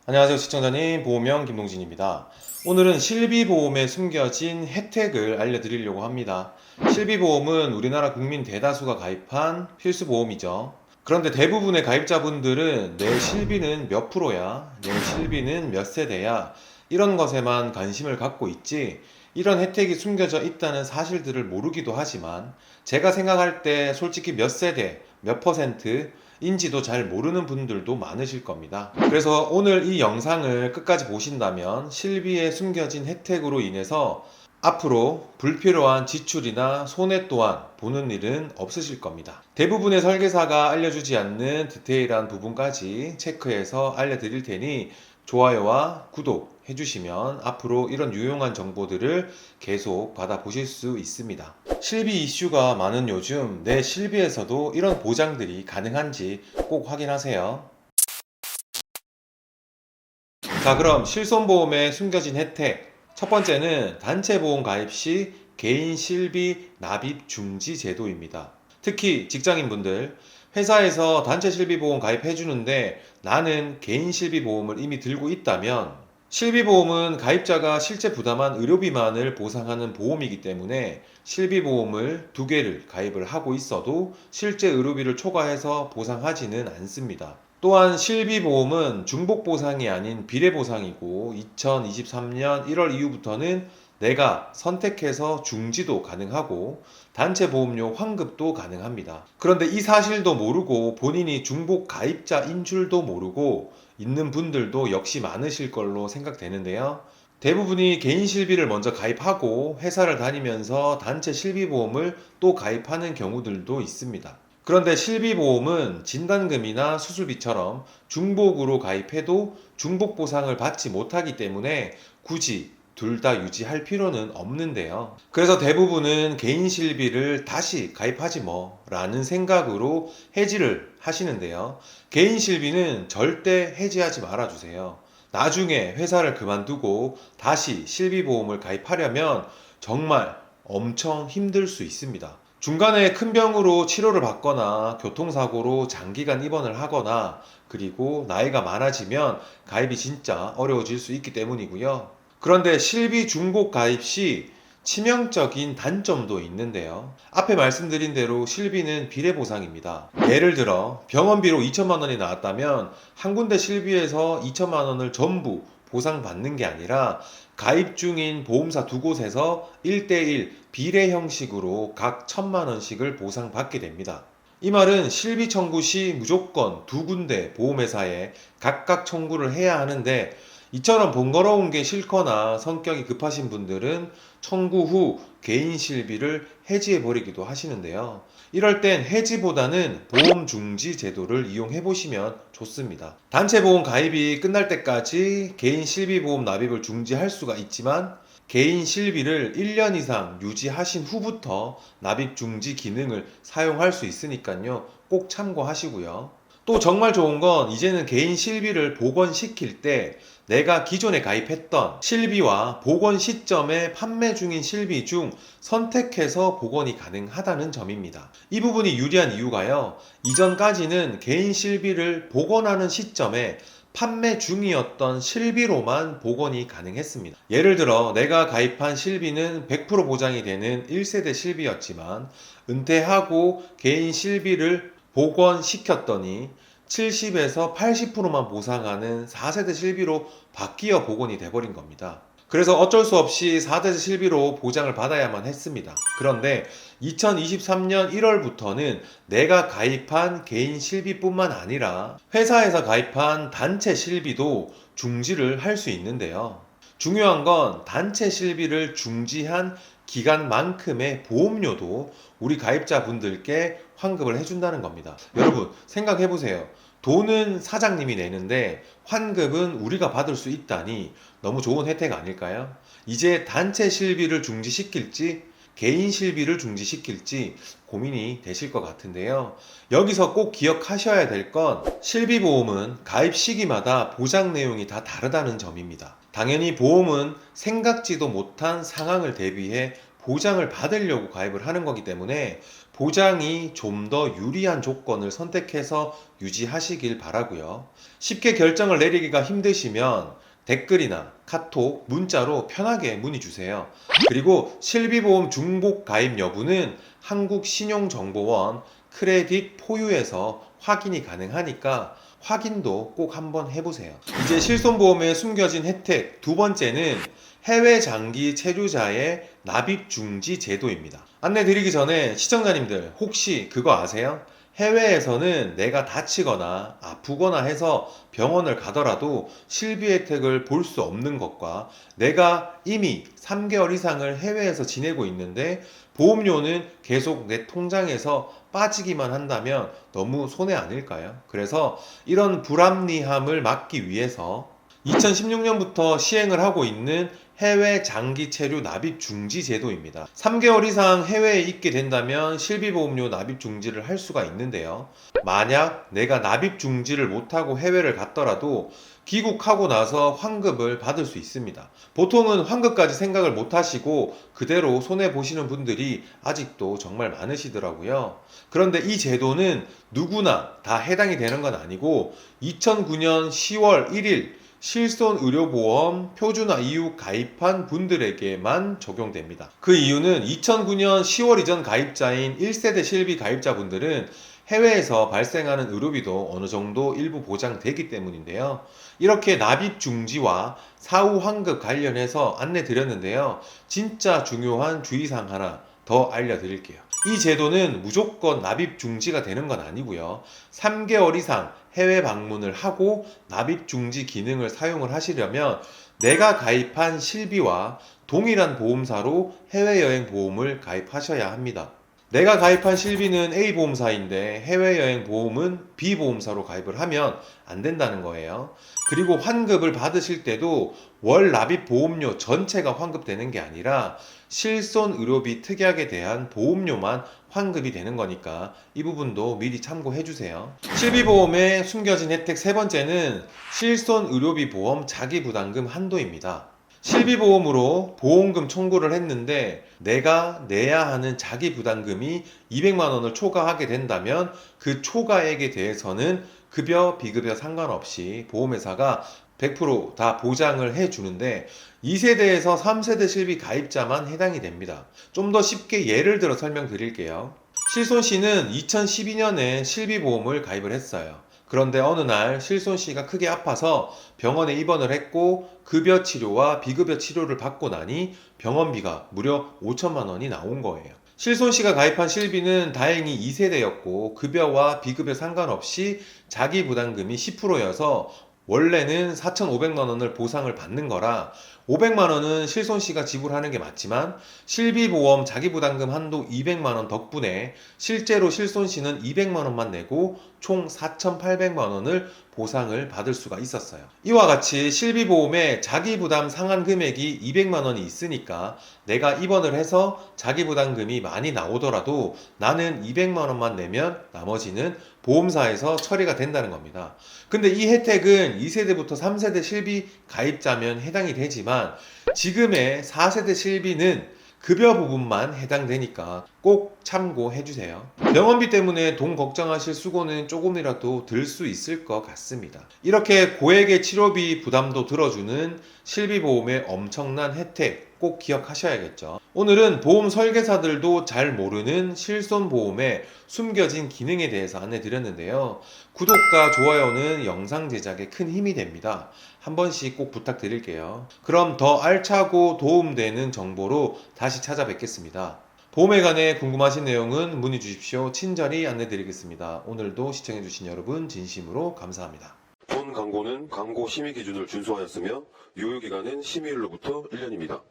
안녕하세요 시청자님, 보험형 김동진입니다. 오늘은 실비보험에 숨겨진 혜택을 알려드리려고 합니다. 실비보험은 우리나라 국민 대다수가 가입한 필수보험이죠. 그런데 대부분의 가입자분들은 내 실비는 몇 프로야, 내 실비는 몇 세대야, 이런 것에만 관심을 갖고 있지, 이런 혜택이 숨겨져 있다는 사실들을 모르기도 하지만, 제가 생각할 때 솔직히 몇 세대, 몇 퍼센트, 인지도 잘 모르는 분들도 많으실 겁니다. 그래서 오늘 이 영상을 끝까지 보신다면 실비에 숨겨진 혜택으로 인해서 앞으로 불필요한 지출이나 손해 또한 보는 일은 없으실 겁니다. 대부분의 설계사가 알려주지 않는 디테일한 부분까지 체크해서 알려드릴 테니 좋아요와 구독 해주시면 앞으로 이런 유용한 정보들을 계속 받아보실 수 있습니다. 실비 이슈가 많은 요즘 내 실비에서도 이런 보장들이 가능한지 꼭 확인하세요. 자, 그럼 실손보험에 숨겨진 혜택. 첫 번째는 단체보험 가입 시 개인 실비 납입 중지 제도입니다. 특히 직장인분들, 회사에서 단체 실비보험 가입해주는데 나는 개인 실비보험을 이미 들고 있다면, 실비보험은 가입자가 실제 부담한 의료비만을 보상하는 보험이기 때문에 실비보험을 두 개를 가입을 하고 있어도 실제 의료비를 초과해서 보상하지는 않습니다. 또한 실비보험은 중복보상이 아닌 비례보상이고 2023년 1월 이후부터는 내가 선택해서 중지도 가능하고 단체보험료 환급도 가능합니다. 그런데 이 사실도 모르고 본인이 중복 가입자인 줄도 모르고 있는 분들도 역시 많으실 걸로 생각되는데요. 대부분이 개인 실비를 먼저 가입하고 회사를 다니면서 단체 실비보험을 또 가입하는 경우들도 있습니다. 그런데 실비보험은 진단금이나 수술비처럼 중복으로 가입해도 중복 보상을 받지 못하기 때문에 굳이 둘 다 유지할 필요는 없는데요. 그래서 대부분은 개인 실비를 다시 가입하지 뭐 라는 생각으로 해지를 하시는데요. 개인 실비는 절대 해지하지 말아주세요. 나중에 회사를 그만두고 다시 실비보험을 가입하려면 정말 엄청 힘들 수 있습니다. 중간에 큰 병으로 치료를 받거나 교통사고로 장기간 입원을 하거나 그리고 나이가 많아지면 가입이 진짜 어려워질 수 있기 때문이고요. 그런데 실비 중복 가입 시 치명적인 단점도 있는데요. 앞에 말씀드린 대로 실비는 비례보상입니다. 예를 들어 병원비로 2천만 원이 나왔다면 한 군데 실비에서 2천만 원을 전부 보상받는 게 아니라 가입 중인 보험사 두 곳에서 1대1 비례 형식으로 각 1천만 원씩을 보상받게 됩니다. 이 말은 실비 청구 시 무조건 두 군데 보험회사에 각각 청구를 해야 하는데, 이처럼 번거로운 게 싫거나 성격이 급하신 분들은 청구 후 개인 실비를 해지해 버리기도 하시는데요. 이럴 땐 해지보다는 보험 중지 제도를 이용해 보시면 좋습니다. 단체 보험 가입이 끝날 때까지 개인 실비 보험 납입을 중지할 수가 있지만, 개인 실비를 1년 이상 유지하신 후부터 납입 중지 기능을 사용할 수 있으니까요. 꼭 참고하시고요. 또 정말 좋은 건 이제는 개인 실비를 복원시킬 때 내가 기존에 가입했던 실비와 복원 시점에 판매 중인 실비 중 선택해서 복원이 가능하다는 점입니다. 이 부분이 유리한 이유가요. 이전까지는 개인 실비를 복원하는 시점에 판매 중이었던 실비로만 복원이 가능했습니다. 예를 들어 내가 가입한 실비는 100% 보장이 되는 1세대 실비였지만 은퇴하고 개인 실비를 복원시켰더니 70에서 80%만 보상하는 4세대 실비로 바뀌어 복원이 돼버린 겁니다. 그래서 어쩔 수 없이 4세대 실비로 보장을 받아야만 했습니다. 그런데 2023년 1월부터는 내가 가입한 개인 실비뿐만 아니라 회사에서 가입한 단체 실비도 중지를 할 수 있는데요. 중요한 건 단체 실비를 중지한 기간만큼의 보험료도 우리 가입자분들께 환급을 해준다는 겁니다. 여러분 생각해보세요. 돈은 사장님이 내는데 환급은 우리가 받을 수 있다니 너무 좋은 혜택 아닐까요? 이제 단체 실비를 중지시킬지 개인 실비를 중지시킬지 고민이 되실 것 같은데요. 여기서 꼭 기억하셔야 될 건 실비보험은 가입 시기마다 보장 내용이 다 다르다는 점입니다. 당연히 보험은 생각지도 못한 상황을 대비해 보장을 받으려고 가입을 하는 거기 때문에 보장이 좀 더 유리한 조건을 선택해서 유지하시길 바라고요. 쉽게 결정을 내리기가 힘드시면 댓글이나 카톡, 문자로 편하게 문의 주세요. 그리고 실비보험 중복 가입 여부는 한국신용정보원 크레딧 포유에서 확인이 가능하니까 확인도 꼭 한번 해보세요. 이제 실손보험에 숨겨진 혜택 두 번째는 해외 장기 체류자의 납입 중지 제도입니다. 안내 드리기 전에 시청자님들 혹시 그거 아세요? 해외에서는 내가 다치거나 아프거나 해서 병원을 가더라도 실비 혜택을 볼 수 없는 것과 내가 이미 3개월 이상을 해외에서 지내고 있는데 보험료는 계속 내 통장에서 빠지기만 한다면 너무 손해 아닐까요? 그래서 이런 불합리함을 막기 위해서 2016년부터 시행을 하고 있는 해외 장기 체류 납입 중지 제도입니다. 3개월 이상 해외에 있게 된다면 실비보험료 납입 중지를 할 수가 있는데요. 만약 내가 납입 중지를 못하고 해외를 갔더라도 귀국하고 나서 환급을 받을 수 있습니다. 보통은 환급까지 생각을 못 하시고 그대로 손해보시는 분들이 아직도 정말 많으시더라고요. 그런데 이 제도는 누구나 다 해당이 되는 건 아니고 2009년 10월 1일 실손의료보험 표준화 이후 가입한 분들에게만 적용됩니다. 그 이유는 2009년 10월 이전 가입자인 1세대 실비 가입자분들은 해외에서 발생하는 의료비도 어느 정도 일부 보장되기 때문인데요. 이렇게 납입 중지와 사후 환급 관련해서 안내 드렸는데요. 진짜 중요한 주의사항 하나 더 알려드릴게요. 이 제도는 무조건 납입 중지가 되는 건 아니고요. 3개월 이상 해외 방문을 하고 납입 중지 기능을 사용을 하시려면 내가 가입한 실비와 동일한 보험사로 해외여행 보험을 가입하셔야 합니다. 내가 가입한 실비는 A보험사인데 해외여행 보험은 B보험사로 가입을 하면 안 된다는 거예요. 그리고 환급을 받으실 때도 월 납입 보험료 전체가 환급되는 게 아니라 실손의료비 특약에 대한 보험료만 환급이 되는 거니까 이 부분도 미리 참고해 주세요. 실비보험의 숨겨진 혜택 세 번째는 실손의료비 보험 자기부담금 한도입니다. 실비보험으로 보험금 청구를 했는데 내가 내야 하는 자기부담금이 200만 원을 초과하게 된다면 그 초과액에 대해서는 급여, 비급여 상관없이 보험회사가 100%다 보장을 해주는데 2세대에서 3세대 실비 가입자만 해당이 됩니다. 좀 더 쉽게 예를 들어 설명드릴게요. 실손 씨는 2012년에 실비보험을 가입을 했어요. 그런데 어느 날 실손 씨가 크게 아파서 병원에 입원을 했고 급여 치료와 비급여 치료를 받고 나니 병원비가 무려 5천만 원이 나온 거예요. 실손 씨가 가입한 실비는 다행히 2세대였고 급여와 비급여 상관없이 자기 부담금이 10%여서 원래는 4,500만 원을 보상을 받는 거라 500만 원은 실손 씨가 지불하는 게 맞지만 실비보험 자기부담금 한도 200만 원 덕분에 실제로 실손 씨는 200만 원만 내고 총 4,800만 원을 보상을 받을 수가 있었어요. 이와 같이 실비보험에 자기부담 상한 금액이 200만 원이 있으니까 내가 입원을 해서 자기부담금이 많이 나오더라도 나는 200만 원만 내면 나머지는 보험사에서 처리가 된다는 겁니다. 근데 이 혜택은 2세대부터 3세대 실비 가입자면 해당이 되지만 지금의 4세대 실비는 급여 부분만 해당되니까 꼭 참고해 주세요. 병원비 때문에 돈 걱정하실 수고는 조금이라도 들 수 있을 것 같습니다. 이렇게 고액의 치료비 부담도 들어주는 실비보험의 엄청난 혜택 꼭 기억하셔야겠죠. 오늘은 보험 설계사들도 잘 모르는 실손보험의 숨겨진 기능에 대해서 안내 드렸는데요. 구독과 좋아요는 영상 제작에 큰 힘이 됩니다. 한 번씩 꼭 부탁드릴게요. 그럼 더 알차고 도움되는 정보로 다시 찾아뵙겠습니다. 보험에 관해 궁금하신 내용은 문의 주십시오. 친절히 안내 드리겠습니다. 오늘도 시청해주신 여러분 진심으로 감사합니다. 본 광고는 광고 심의 기준을 준수하였으며 유효기간은 심의일로부터 1년입니다.